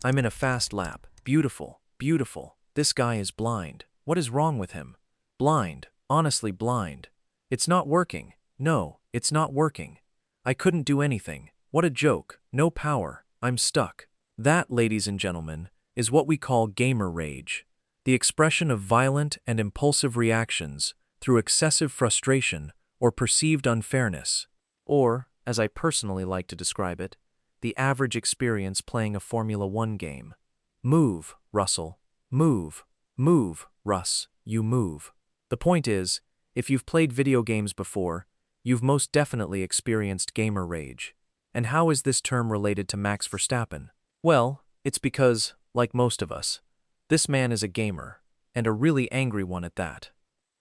I'm in a fast lap. Beautiful, beautiful. This guy is blind. What is wrong with him? Blind, honestly blind. It's not working. No, it's not working. I couldn't do anything. What a joke. No power. I'm stuck. That, ladies and gentlemen, is what we call gamer rage. The expression of violent and impulsive reactions through excessive frustration or perceived unfairness. Or, as I personally like to describe it, the average experience playing a Formula One game. Move, Russell. Move. Move, Russ. You move. The point is, if you've played video games before, you've most definitely experienced gamer rage. And how is this term related to Max Verstappen? Well, it's because, like most of us, this man is a gamer, and a really angry one at that.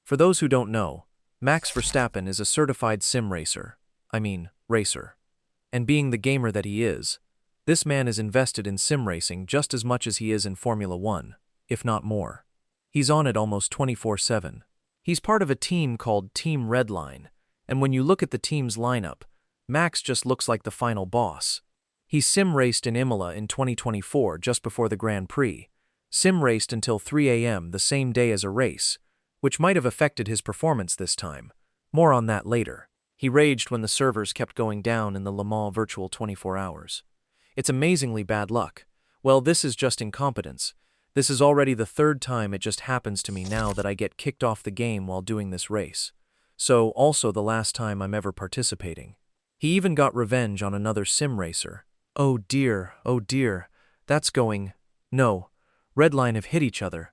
For those who don't know, Max Verstappen is a certified sim racer. Racer. And being the gamer that he is, this man is invested in sim racing just as much as he is in Formula One, if not more. He's on it almost 24/7. He's part of a team called Team Redline, and when you look at the team's lineup, Max just looks like the final boss. He sim raced in Imola in 2024 just before the Grand Prix, sim raced until 3 a.m. the same day as a race, which might have affected his performance this time. More on that later. He raged when the servers kept going down in the Le Mans virtual 24 hours. It's amazingly bad luck. Well, this is just incompetence. This is already the third time it just happens to me now that I get kicked off the game while doing this race. So, also the last time I'm ever participating. He even got revenge on another sim racer. Oh dear, that's going... No, Redline have hit each other.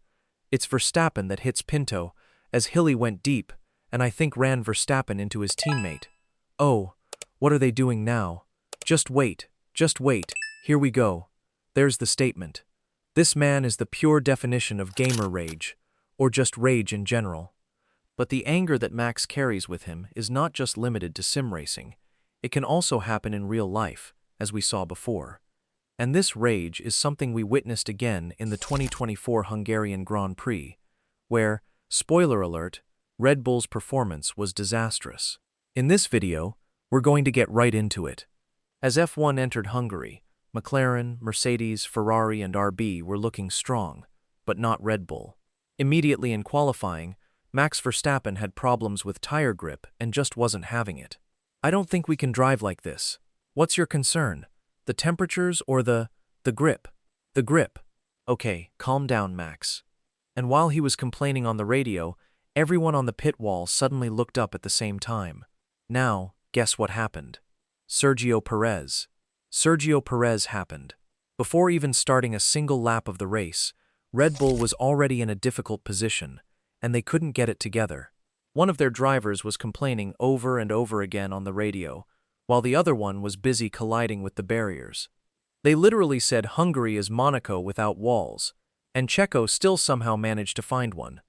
It's Verstappen that hits Pinto, as Hilly went deep, and I think ran Verstappen into his teammate. Oh, what are they doing now? Just wait, here we go. There's the statement. This man is the pure definition of gamer rage, or just rage in general. But the anger that Max carries with him is not just limited to sim racing. It can also happen in real life, as we saw before. And this rage is something we witnessed again in the 2024 Hungarian Grand Prix, where, spoiler alert, Red Bull's performance was disastrous. In this video, we're going to get right into it. As F1 entered Hungary, McLaren, Mercedes, Ferrari, and RB were looking strong, but not Red Bull. Immediately in qualifying, Max Verstappen had problems with tire grip and just wasn't having it. I don't think we can drive like this. What's your concern? The temperatures or the grip? The grip. Okay, calm down, Max. And while he was complaining on the radio, everyone on the pit wall suddenly looked up at the same time. Now, guess what happened? Sergio Perez happened. Before even starting a single lap of the race, Red Bull was already in a difficult position, and they couldn't get it together. One of their drivers was complaining over and over again on the radio, while the other one was busy colliding with the barriers. They literally said Hungary is Monaco without walls, and Checo still somehow managed to find one.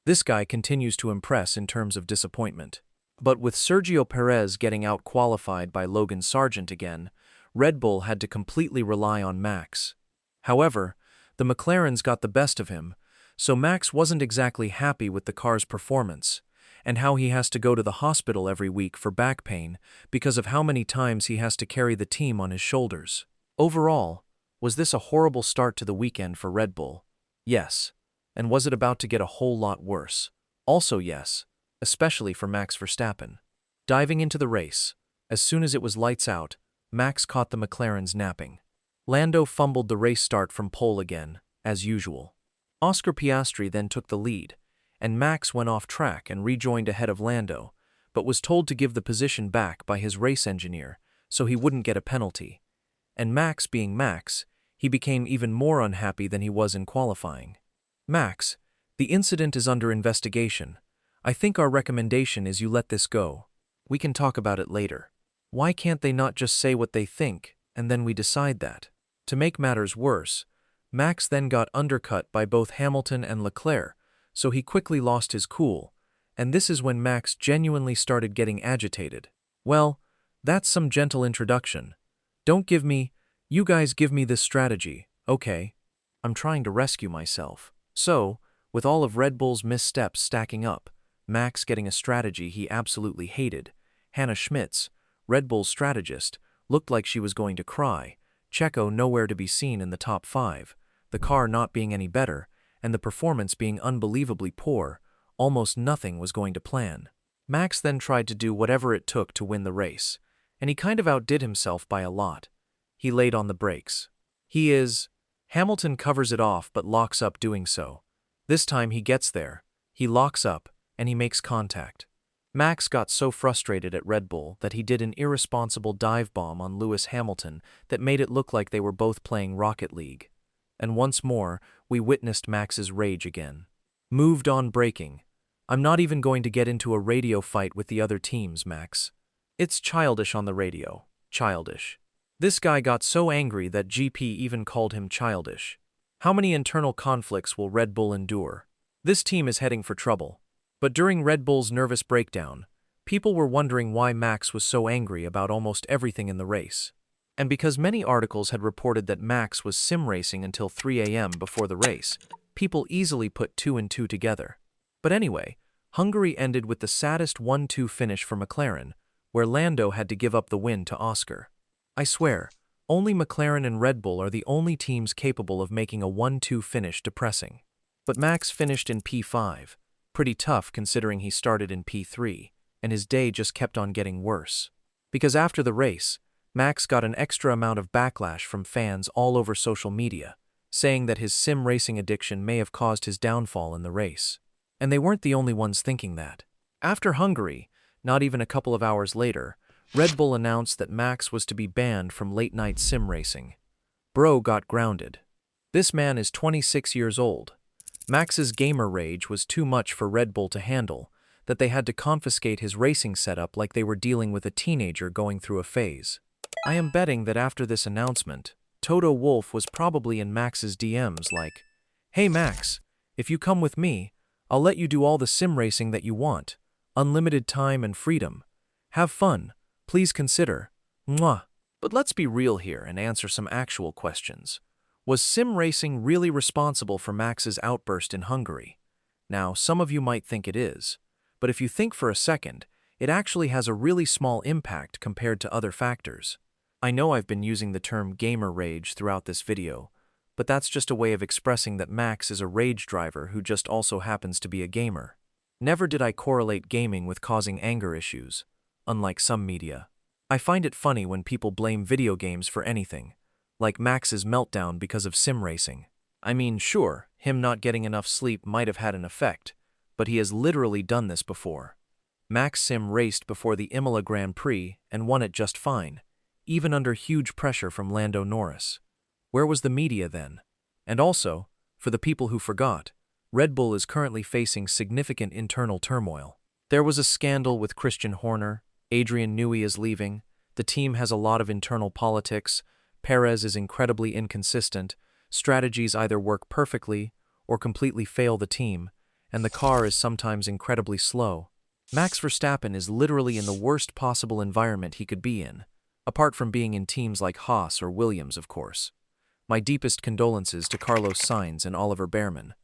This guy continues to impress in terms of disappointment. But with Sergio Perez getting out-qualified by Logan Sargent again, Red Bull had to completely rely on Max. However, the McLarens got the best of him, so Max wasn't exactly happy with the car's performance, and how he has to go to the hospital every week for back pain because of how many times he has to carry the team on his shoulders. Overall, was this a horrible start to the weekend for Red Bull? Yes. And was it about to get a whole lot worse? Also yes, especially for Max Verstappen. Diving into the race, as soon as it was lights out, Max caught the McLarens napping. Lando fumbled the race start from pole again, as usual. Oscar Piastri then took the lead, and Max went off track and rejoined ahead of Lando, but was told to give the position back by his race engineer so he wouldn't get a penalty. And Max being Max, he became even more unhappy than he was in qualifying. Max, the incident is under investigation. I think our recommendation is you let this go. We can talk about it later. Why can't they not just say what they think, and then we decide that? To make matters worse, Max then got undercut by both Hamilton and Leclerc, so he quickly lost his cool, and this is when Max genuinely started getting agitated. Well, that's some gentle introduction. You guys give me this strategy, okay? I'm trying to rescue myself. So, with all of Red Bull's missteps stacking up, Max getting a strategy he absolutely hated, Hannah Schmitz, Red Bull's strategist, looked like she was going to cry, Checo nowhere to be seen in the top 5, the car not being any better, and the performance being unbelievably poor. Almost nothing was going to plan. Max then tried to do whatever it took to win the race, and he kind of outdid himself by a lot. He laid on the brakes. Hamilton covers it off but locks up doing so. This time he gets there, he locks up, and he makes contact. Max got so frustrated at Red Bull that he did an irresponsible dive bomb on Lewis Hamilton that made it look like they were both playing Rocket League. And once more, we witnessed Max's rage again. Moved on braking. I'm not even going to get into a radio fight with the other teams, Max. It's childish on the radio. Childish. This guy got so angry that GP even called him childish. How many internal conflicts will Red Bull endure? This team is heading for trouble. But during Red Bull's nervous breakdown, people were wondering why Max was so angry about almost everything in the race. And because many articles had reported that Max was sim racing until 3 a.m. before the race, people easily put 2 and 2 together. But anyway, Hungary ended with the saddest 1-2 finish for McLaren, where Lando had to give up the win to Oscar. I swear, only McLaren and Red Bull are the only teams capable of making a 1-2 finish depressing. But Max finished in P5, pretty tough considering he started in P3, and his day just kept on getting worse. Because after the race, Max got an extra amount of backlash from fans all over social media, saying that his sim racing addiction may have caused his downfall in the race. And they weren't the only ones thinking that. After Hungary, not even a couple of hours later, Red Bull announced that Max was to be banned from late-night sim racing. Bro got grounded. This man is 26 years old. Max's gamer rage was too much for Red Bull to handle, that they had to confiscate his racing setup like they were dealing with a teenager going through a phase. I am betting that after this announcement, Toto Wolff was probably in Max's DMs like, "Hey Max, if you come with me, I'll let you do all the sim racing that you want, unlimited time and freedom. Have fun, please consider. Mwah." But let's be real here and answer some actual questions. Was sim racing really responsible for Max's outburst in Hungary? Now, some of you might think it is, but if you think for a second, it actually has a really small impact compared to other factors. I know I've been using the term gamer rage throughout this video, but that's just a way of expressing that Max is a rage driver who just also happens to be a gamer. Never did I correlate gaming with causing anger issues, unlike some media. I find it funny when people blame video games for anything, like Max's meltdown because of sim racing. I mean, sure, him not getting enough sleep might have had an effect, but he has literally done this before. Max sim raced before the Imola Grand Prix and won it just fine, even under huge pressure from Lando Norris. Where was the media then? And also, for the people who forgot, Red Bull is currently facing significant internal turmoil. There was a scandal with Christian Horner, Adrian Newey is leaving, the team has a lot of internal politics, Perez is incredibly inconsistent, strategies either work perfectly or completely fail the team, and the car is sometimes incredibly slow. Max Verstappen is literally in the worst possible environment he could be in, apart from being in teams like Haas or Williams, of course. My deepest condolences to Carlos Sainz and Oliver Behrman.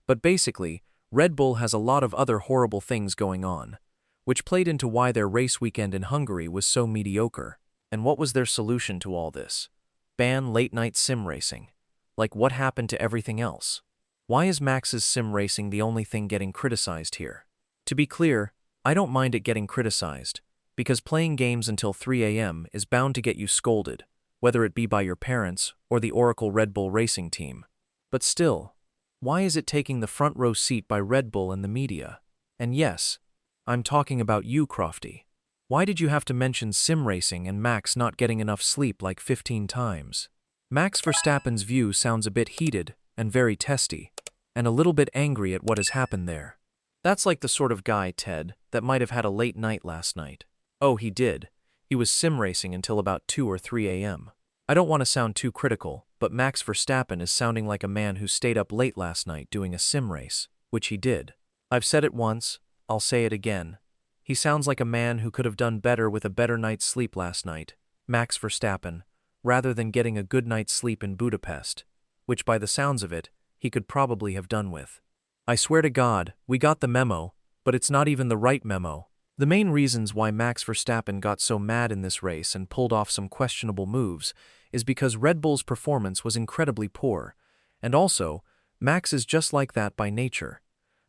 But basically, Red Bull has a lot of other horrible things going on, which played into why their race weekend in Hungary was so mediocre. And what was their solution to all this? Ban late-night sim racing. Like what happened to everything else? Why is Max's sim racing the only thing getting criticized here? To be clear, I don't mind it getting criticized, because playing games until 3 a.m. is bound to get you scolded, whether it be by your parents or the Oracle Red Bull racing team. But still, why is it taking the front row seat by Red Bull and the media? And yes, I'm talking about you, Crofty. Why did you have to mention sim racing and Max not getting enough sleep like 15 times? Max Verstappen's view sounds a bit heated and very testy, and a little bit angry at what has happened there. That's like the sort of guy, Ted, that might have had a late night last night. Oh, he did. He was sim racing until about 2 or 3 a.m. I don't want to sound too critical, but Max Verstappen is sounding like a man who stayed up late last night doing a sim race, which he did. I've said it once, I'll say it again. He sounds like a man who could have done better with a better night's sleep last night, Max Verstappen, rather than getting a good night's sleep in Budapest, which by the sounds of it, he could probably have done with. I swear to God, we got the memo, but it's not even the right memo. The main reasons why Max Verstappen got so mad in this race and pulled off some questionable moves is because Red Bull's performance was incredibly poor, and also, Max is just like that by nature.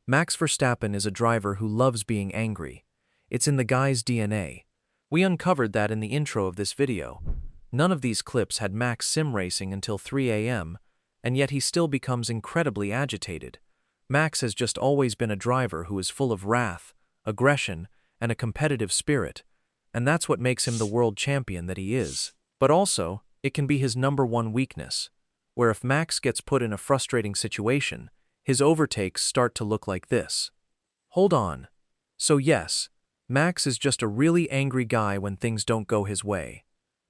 Max Verstappen is a driver who loves being angry. It's in the guy's DNA. We uncovered that in the intro of this video. None of these clips had Max sim racing until 3 a.m., and yet he still becomes incredibly agitated. Max has just always been a driver who is full of wrath, aggression, and a competitive spirit, and that's what makes him the world champion that he is. But also, it can be his #1 weakness, where if Max gets put in a frustrating situation, his overtakes start to look like this. Hold on. So yes, Max is just a really angry guy when things don't go his way.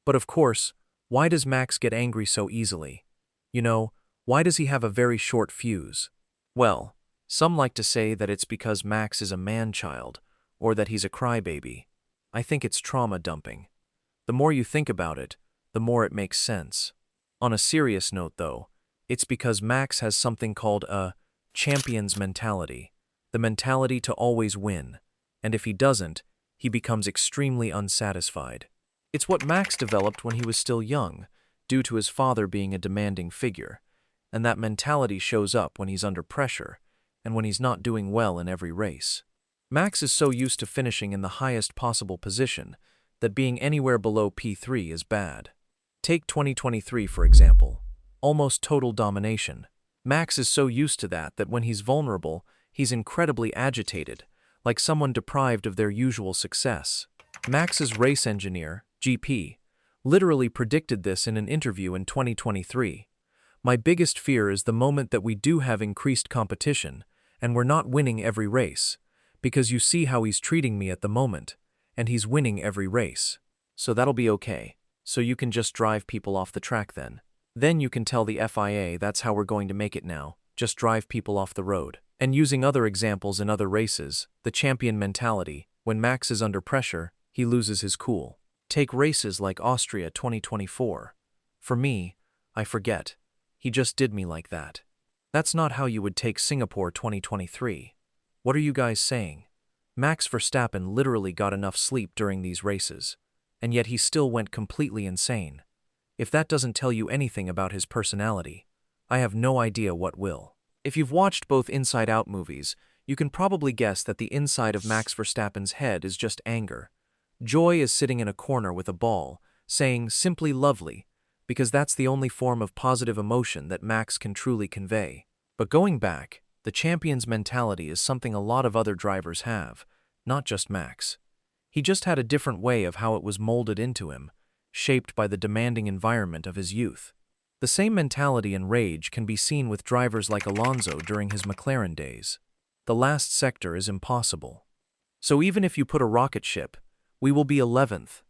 But of course, why does Max get angry so easily? You know, why does he have a very short fuse? Well, some like to say that it's because Max is a man-child, or that he's a crybaby. I think it's trauma dumping. The more you think about it, the more it makes sense. On a serious note though, it's because Max has something called a champion's mentality, the mentality to always win, and if he doesn't, he becomes extremely unsatisfied. It's what Max developed when he was still young, due to his father being a demanding figure, and that mentality shows up when he's under pressure, and when he's not doing well in every race. Max is so used to finishing in the highest possible position that being anywhere below P3 is bad. Take 2023 for example. Almost total domination. Max is so used to that when he's vulnerable, he's incredibly agitated, like someone deprived of their usual success. Max's race engineer, GP, literally predicted this in an interview in 2023. My biggest fear is the moment that we do have increased competition, and we're not winning every race, because you see how he's treating me at the moment, and he's winning every race. So that'll be okay. So you can just drive people off the track then. Then you can tell the FIA that's how we're going to make it now, just drive people off the road. And using other examples in other races, the champion mentality, when Max is under pressure, he loses his cool. Take races like Austria 2024. For me, I forget. He just did me like that. That's not how you would take Singapore 2023. What are you guys saying? Max Verstappen literally got enough sleep during these races, and yet he still went completely insane. If that doesn't tell you anything about his personality, I have no idea what will. If you've watched both Inside Out movies, you can probably guess that the inside of Max Verstappen's head is just anger. Joy is sitting in a corner with a ball, saying simply lovely, because that's the only form of positive emotion that Max can truly convey. But going back, the champion's mentality is something a lot of other drivers have, not just Max. He just had a different way of how it was molded into him, shaped by the demanding environment of his youth. The same mentality and rage can be seen with drivers like Alonso during his McLaren days. The last sector is impossible. So even if you put a rocket ship, we will be 11th.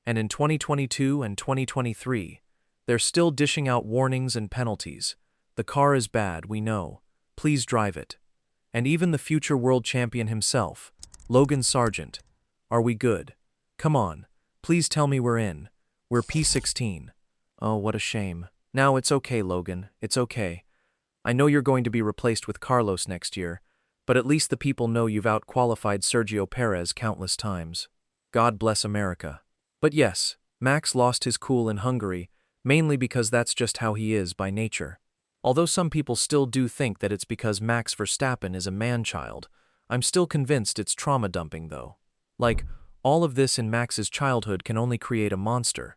And in 2022 and 2023, they're still dishing out warnings and penalties. The car is bad, we know. Please drive it. And even the future world champion himself, Logan Sargent. Are we good? Come on, please tell me we're in. We're P16. Oh, what a shame. Now it's okay, Logan, it's okay. I know you're going to be replaced with Carlos next year, but at least the people know you've out-qualified Sergio Perez countless times. God bless America. But yes, Max lost his cool in Hungary, mainly because that's just how he is by nature. Although some people still do think that it's because Max Verstappen is a man-child, I'm still convinced it's trauma dumping though. Like, all of this in Max's childhood can only create a monster.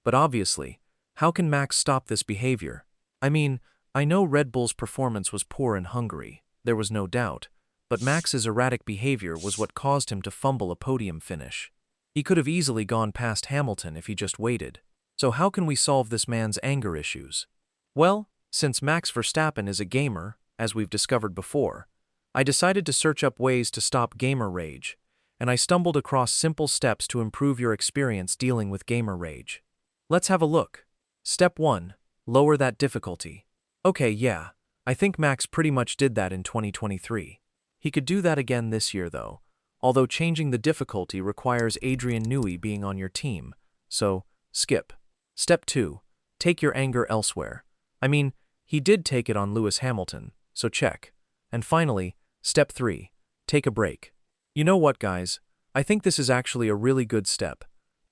But obviously, how can Max stop this behavior? I mean, I know Red Bull's performance was poor in Hungary, there was no doubt, but Max's erratic behavior was what caused him to fumble a podium finish. He could have easily gone past Hamilton if he just waited. So how can we solve this man's anger issues? Well, since Max Verstappen is a gamer, as we've discovered before, I decided to search up ways to stop gamer rage, and I stumbled across simple steps to improve your experience dealing with gamer rage. Let's have a look. Step 1. Lower that difficulty. Okay, yeah, I think Max pretty much did that in 2023. He could do that again this year though, although changing the difficulty requires Adrian Newey being on your team, so skip. Step 2. Take your anger elsewhere. I mean, he did take it on Lewis Hamilton, so check. And finally, step 3. Take a break. You know what, guys? I think this is actually a really good step.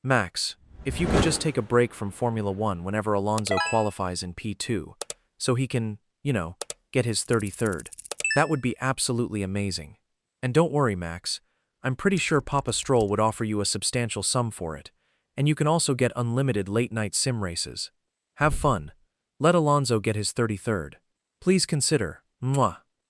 Max, If you could just take a break from Formula One whenever Alonso qualifies in P2, so he can, get his 33rd, that would be absolutely amazing. And don't worry, Max. I'm pretty sure Papa Stroll would offer you a substantial sum for it, and you can also get unlimited late-night sim races. Have fun. Let Alonso get his 33rd. Please consider. Mwah.